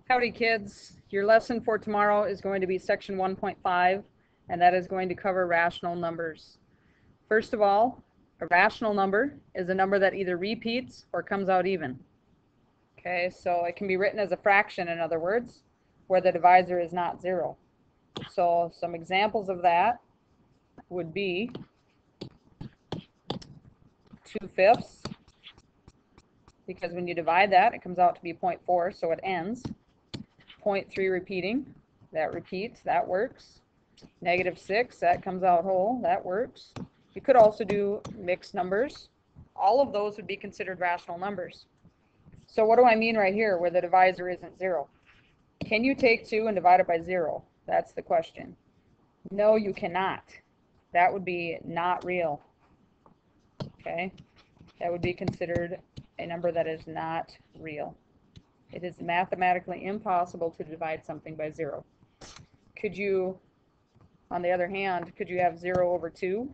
Howdy kids, your lesson for tomorrow is going to be section 1.5, and that is going to cover rational numbers. First of all, a rational number is a number that either repeats or comes out even. Okay, so it can be written as a fraction, in other words, where the divisor is not 0. So some examples of that would be 2/5, because when you divide that, it comes out to be 0.4, so it ends. 0.3 repeating, that repeats, that works. -6, that comes out whole, that works. You could also do mixed numbers. All of those would be considered rational numbers. So what do I mean right here where the divisor isn't 0? Can you take 2 and divide it by 0? That's the question. No, you cannot. That would be not real. Okay? That would be considered a number that is not real. It is mathematically impossible to divide something by 0. Could you, on the other hand, could you have 0/2?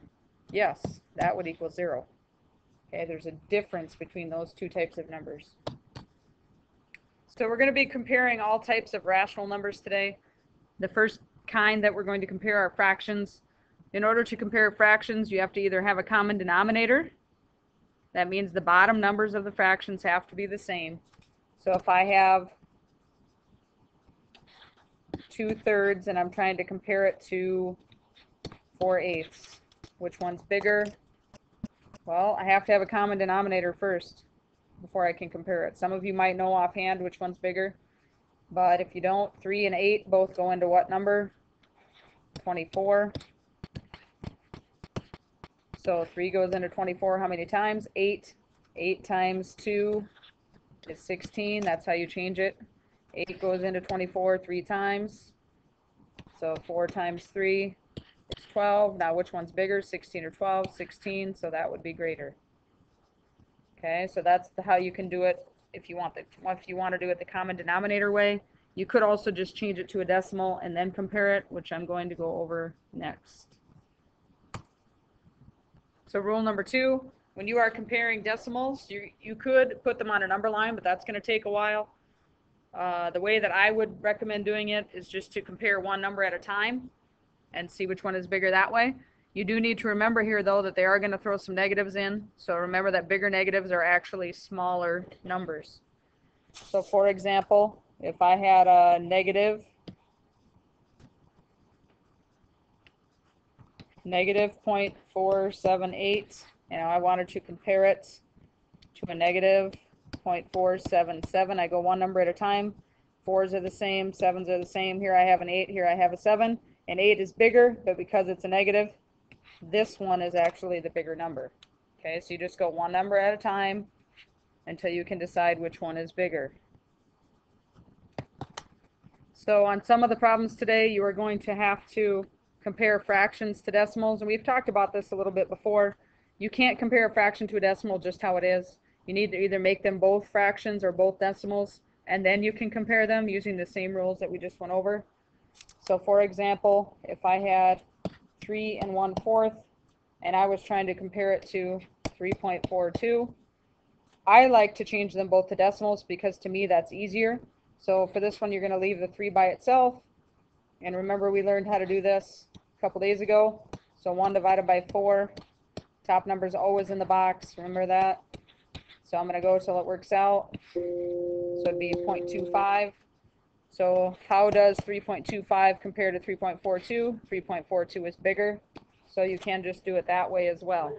Yes, that would equal 0. Okay, there's a difference between those two types of numbers. So we're going to be comparing all types of rational numbers today. The first kind that we're going to compare are fractions. In order to compare fractions, you have to either have a common denominator. That means the bottom numbers of the fractions have to be the same. So if I have 2/3 and I'm trying to compare it to 4/8, which one's bigger? Well, I have to have a common denominator first before I can compare it. Some of you might know offhand which one's bigger, but if you don't, 3 and 8 both go into what number? 24. So 3 goes into 24 how many times? 8. 8 times 2 is 16. That's how you change it. 8 goes into 24 3 times. So 4 times 3 is 12. Now which one's bigger, 16 or 12? 16, so that would be greater. Okay, so that's how you can do it if you want to do it the common denominator way. You could also just change it to a decimal and then compare it, which I'm going to go over next. So rule number 2, when you are comparing decimals, you could put them on a number line, but that's going to take a while. The way that I would recommend doing it is just to compare one number at a time and see which one is bigger that way. You do need to remember here, though, that they are going to throw some negatives in. So remember that bigger negatives are actually smaller numbers. So for example, if I had a negative -0.478, and I wanted to compare it to a -0.477, I go one number at a time. 4s are the same, 7s are the same. Here I have an 8, here I have a 7. And 8 is bigger, but because it's a negative, this one is actually the bigger number. Okay, so you just go one number at a time until you can decide which one is bigger. So on some of the problems today, you are going to have to compare fractions to decimals, and we've talked about this a little bit before. You can't compare a fraction to a decimal just how it is. You need to either make them both fractions or both decimals, and then you can compare them using the same rules that we just went over. So for example, if I had 3 1/4 and I was trying to compare it to 3.42, I like to change them both to decimals because to me that's easier. So for this one, you're going to leave the 3 by itself. And remember, we learned how to do this a couple days ago. So 1 divided by 4. Top number is always in the box. Remember that? So I'm going to go till it works out. So it'd be 0.25. So how does 3.25 compare to 3.42? 3.42 is bigger. So you can just do it that way as well.